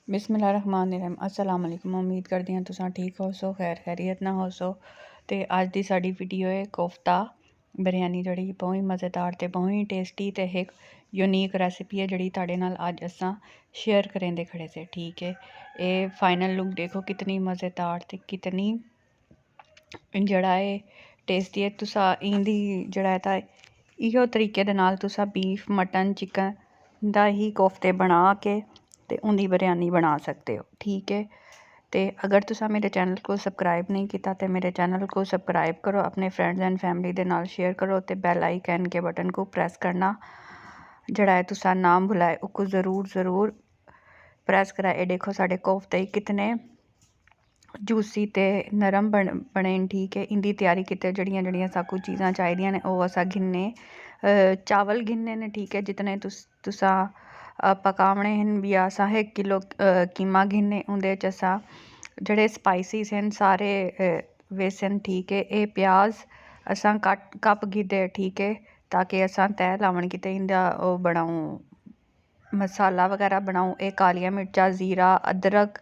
बिस्मिल्लाहिर्रहमानिर्रहीम अस्सलाम वालेकुम। उम्मीद करती हैं तुसां ठीक हो सो, खैर खैरियत ना हो सो। तो अज की साड़ी वीडियो है कोफ्ता बिरयानी, जी बहुत ही मज़ेदार तो बहुत ही टेस्टी तो एक यूनीक रेसिपी है जी तुहाडे नाल अज असां शेयर करें दे खड़े से। ठीक है, ये फाइनल लुक देखो कितनी मज़ेदार तो कितनी जड़ा है टेस्टी है। तुसा इंदी जड़ा है इहो तरीके दे नाल तुसा बीफ मटन चिकन दा ही कोफ्ते बना के ते उंदी बिरयानी बना सकते हो। ठीक है, तो अगर तुसा मेरे चैनल को सबसक्राइब नहीं किया तो मेरे चैनल को सबसक्राइब करो, अपने फ्रेंड्स एंड फैमिली दे नाल शेयर करो तो बैल आइकन के बटन को प्रेस करना जड़ा है तुसा नाम बुलाए उसको ज़रूर ज़रूर प्रेस करा। ये देखो साढ़े कोफ्ते कितने जूसी ते नरम बने। ठीक है, इनकी तैयारी किते जड़ियाँ जड़ियाँ साकू चीज़ां चाहिए ने वो असा गिनने चावल गिनने ने। ठीक है, जितने तुसा पकावने हैं भी असा 1 किलो कीमा गिनने उंदे च असा जड़े स्पाइसिस हैं सारे वेसन। ठीक है, ये प्याज असा कप गिदे। ठीक है, ताकि असा तय लावन किते इंदा ओ बनाऊं मसाला वगैरह बनाऊं। ये कालिया मिर्चा जीरा अदरक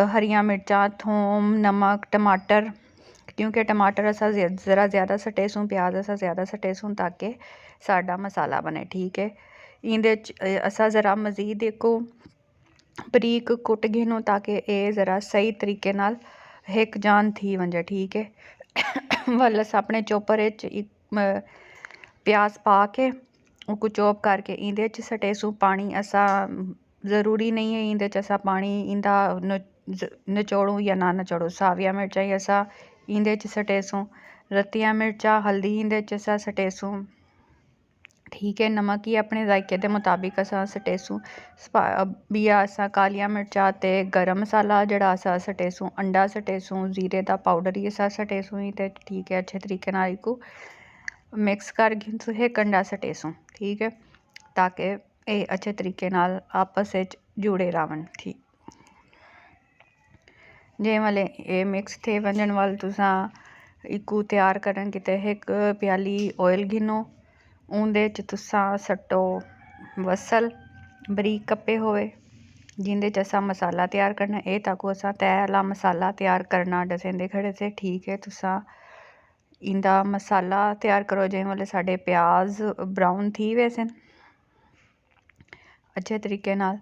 हरियां मिर्चा थोम नमक टमाटर, क्योंकि टमाटर असा ज़रा ज़्यादा सटेसूँ प्याज असा ज़्यादा सटेसूँ ताकि साडा मसाला बने। ठीक है, इंदे असा ज़रा मज़ीद एको बरीक कुट गिनो ताकि ये ज़रा सही तरीके नाल हिक जान थी वंजे। ठीक है, वल अस अपने चोपर प्याज पा के उसको चॉप करके इंदे च सटेसूँ पानी असा ज़रूरी नहीं है इंदे च असा पानी इंदा नचोड़ूँ या ना नचोड़ूँ। साविया मिर्चा ही असा इंदे च सटेसूँ, रत्तियां मिर्चा हल्दी इंदे च असा सटेसूँ। ठीक है, नमक ही अपने जायके के मुताबिक असा सटेसूँ। बिया असा कालिया मिर्चा ते गरम मसाला जड़ा असा सटेसूँ, अंडा सटेसूँ, जीरे का पाउडर ही असा सटेसूँ ही ते। ठीक है, अच्छे तरीके नाल इको मिक्स कर गिनसूँ कंडा सटेसूँ। ठीक है, ताकि ये अच्छे तरीके नाल आपस में जुड़े रहन। ठीक, जे वाले ये मिक्स थे वंजन वाल तुसा इकू तैयार करन किते 1 प्याली ऑयल गिनो उंदे च तुसा सट्टो वसल बरीक कप्पे होए जिंदे च असा मसाला तैयार करना। ये ताकू असा तय आला मसाला तैयार करना दसेंदे खड़े से। ठीक है, तुसा इंदा मसाला तैयार करो जे वाले साढ़े प्याज ब्राउन थी वैसे अच्छे तरीके नाल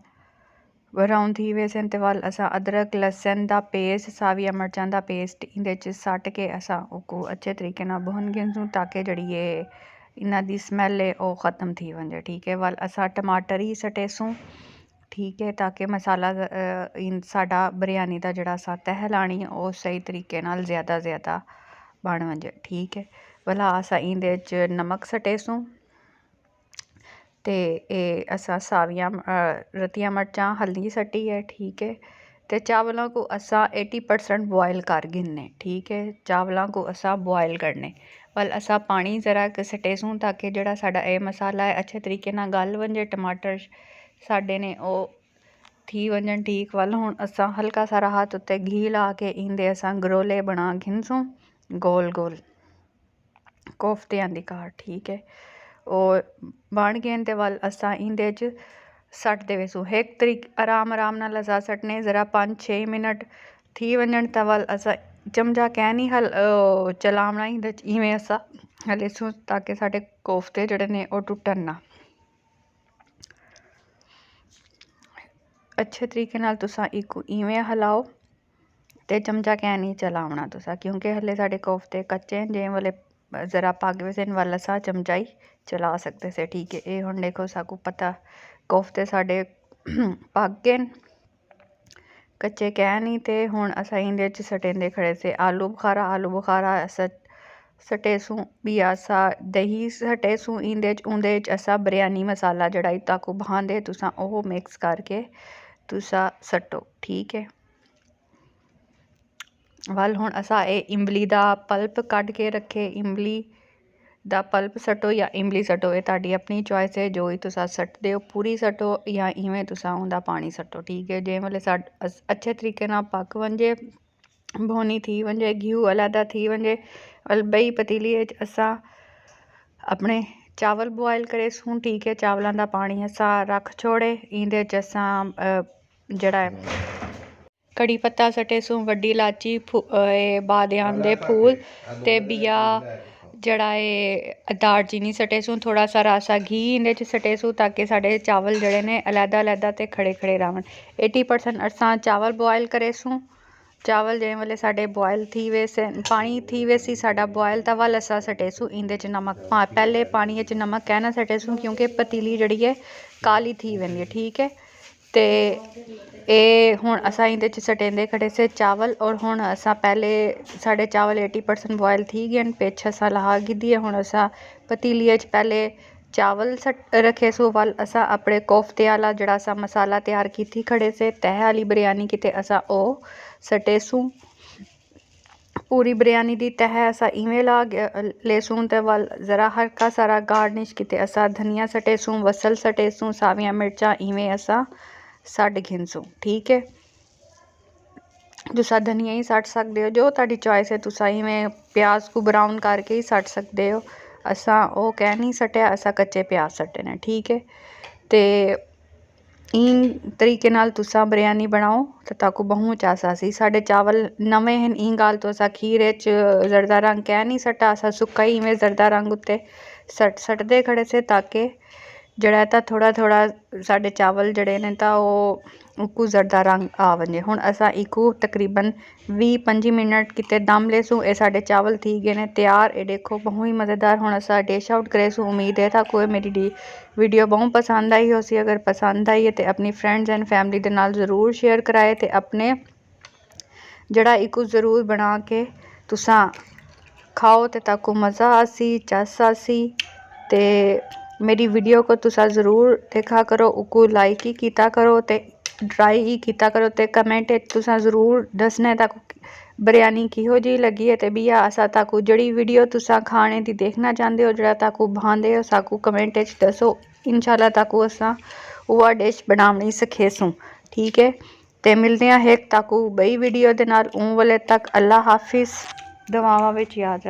ब्राउन थी वैसे ते वाल असा अदरक लहसुन दा पेस्ट साविया मिर्चां दा पेस्ट इंदे च सट के असा उसको अच्छे तरीके नाल भुन गिनसूँ ताकि जड़ी ये इन्हां दी स्मैल है वो ख़त्म थी वंजे। ठीक है, वाल असा टमाटर ही सटेसूँ। ठीक है, ताकि मसाला साडा बिरयानी दा जड़ा असा तह लानी वो सही तरीके नाल ज़्यादा बन वंजे। ठीक है, भला असा इंदे च नमक सटेसूँ ते असा साविया रत्तियां मिर्चां हल्दी सट्टी है। ठीक है, तो चावलों को असा 80% बॉयल कर गिनने। ठीक है, चावलों को असा बॉयल करने वाल असा पानी ज़रा सटेसूँ ताकि जड़ा साडा ये मसाला है अच्छे तरीके नाल गल वंजे। टमाटर साडे ने ओ थी वंजन। ठीक, वाल हुण असा हल्का सारा हाथ उत्ते घी ला के इंदे असा गरोले बना गिनसूँ गोल गोल कोफ्तियां दी कार। ठीक है, और बन गए ते वाल असा इंदे च सट दे वेसूँ एक तरीक आराम नाल असा सटने ज़रा 5-6 मिनट थी वंजन ते वाल असा चमचा कै नहीं चलावना इंदे च इवें असा हलेसूँ ताकि साडे कोफ्ते जड़े ने वो टुटन ना। अच्छे तरीके नाल तुसा इको इवें हिलाओ ते चमचा कै नहीं चलावना तुसा, क्योंकि हले साडे कोफ्ते कच्चे हैं जे वाले ज़रा पग वैसे वाला सा चमचा ही चला सकते से। ठीक है, ये हुण देखो साकू पता कोफ्ते साडे पक गए कच्चे कै नहीं ते हुण असा इंदे च सटेंदे खड़े से आलू बुखारा असा सटेसूँ भी असा दही सटेसूँ इंदे च उंदे च असा बिरयानी मसाला जड़ा ताकू भांदे तुसा ओह मिक्स करके तुसा सट्टो। ठीक है, वाल हुण असा ये इमली दा पल्प कढ़ के रखे इमली दा पल्प सट्टो या इमली सट्टो, ये तुहाडी अपनी चॉइस है जो ही तुसा सट्टदे हो पूरी सट्टो या इवें तुसा उंदा पानी सट्टो। ठीक है, जे वाले अच्छे तरीके नाल पक वंजे भोनी थी वंजे घी अलहदा थी वंजे वाल बई पतीली असा अपने चावल बॉयल करे सूँ। ठीक है, चावलों का पानी असा रख छोड़े इंदे च असा जड़ा कड़ी पत्ता सटेसूं, वड्डी इलाची, बादयान दे फूल ते बिया जड़ा दालचीनी सटेसूं, थोड़ा सा रासा घी इंदे च सटेसूं ताकि साढ़े चावल जड़े ने अलग-अलग ते खड़े खड़े रहन। 80% असां चावल बॉयल करेसूं। चावल जैसे वाले साढ़े बॉयल थी वैसे पानी थी वैसी साढ़ा बॉयल तवल असा सटेसूं इंदे च नमक पहले पानी च नमक कहना सटेसूं क्योंकि पतीली जड़ी है काली थी वेंदी है। ठीक है ते ए हुण असा इंदे च सटेंदे खड़े से चावल और हुण असा पहले साढ़े चावल 80% बॉयल थी गए पिछ असा लहा गिद्दी हुण असा पतीली च पहले चावल रखे सो वाल असा अपने कोफ्ते वाला जड़ा सा मसाला तैयार की खड़े से तह वाली बिरयानी किते असा ओ सटेसूं। पूरी बिरयानी दी तह असा इवें ला लेसूं ते वाल ज़रा हल्का सारा गार्निश किते असा धनिया सटेसूं, वसल सटेसूं, सावियां मिर्चा इवें असा सट घिनसूं। ठीक है तुसा धनिया ही सट सकते हो जो तुहाडी चॉइस है। तुसा इवें प्याज को ब्राउन करके ही सट सकते हो। असा ओ कह नहीं सटिया असा कच्चे प्याज सटे ने। ठीक है ते इन तरीके नाल तुसा बिरयानी बनाओ तो ताकू बहु चासा सी। साढ़े चावल नवे हैं ई गाल तो असा खीर च जरदा रंग कह नहीं सटा असा सुक्का ही इवें जरदा रंग उत्ते सटदे खड़े से ताकि जड़ा था थोड़ा थोड़ा साढ़े चावल जड़े ने ता उकू जरदा रंग आ वजे। हुण असा इकू तकरीबन 20-25 मिनट किते दम लेसूं। ए साढ़े चावल थी गए ने तैयार। ए देखो बहुत ही मज़ेदार। हुण असा डिश आउट करेसूं। उम्मीद है था कोई मेरी वीडियो बहुत पसंद आई हो सी। अगर पसंद आई है तो अपनी फ्रेंड्स एंड फैमिली दे नाल ज़रूर शेयर कराए ते अपने जड़ा इकू ज़रूर बना के तुसा खाओ ते ताकू मज़ा आसी चस आसी। ते मेरी वीडियो को तुसा ज़रूर देखा करो उको लाइक ही किया करो ते ट्राई ही किया करो ते कमेंट तुसा ज़रूर दसना ताकू बिरयानी किहो जी लगी है ते बिया असा ताकू जड़ी वीडियो तुसा खाने दी देखना चाहते हो जड़ा ताकू भांदे हो साकू कमेंट दसो। इंशाल्लाह ताकू असा वह डिश बनावनी सिखेसूं। ठीक है ते मिलते हैं एक ताकू बई वीडियो दे नाल। वाले तक अल्लाह हाफिज़। दुआवां विच याद रख।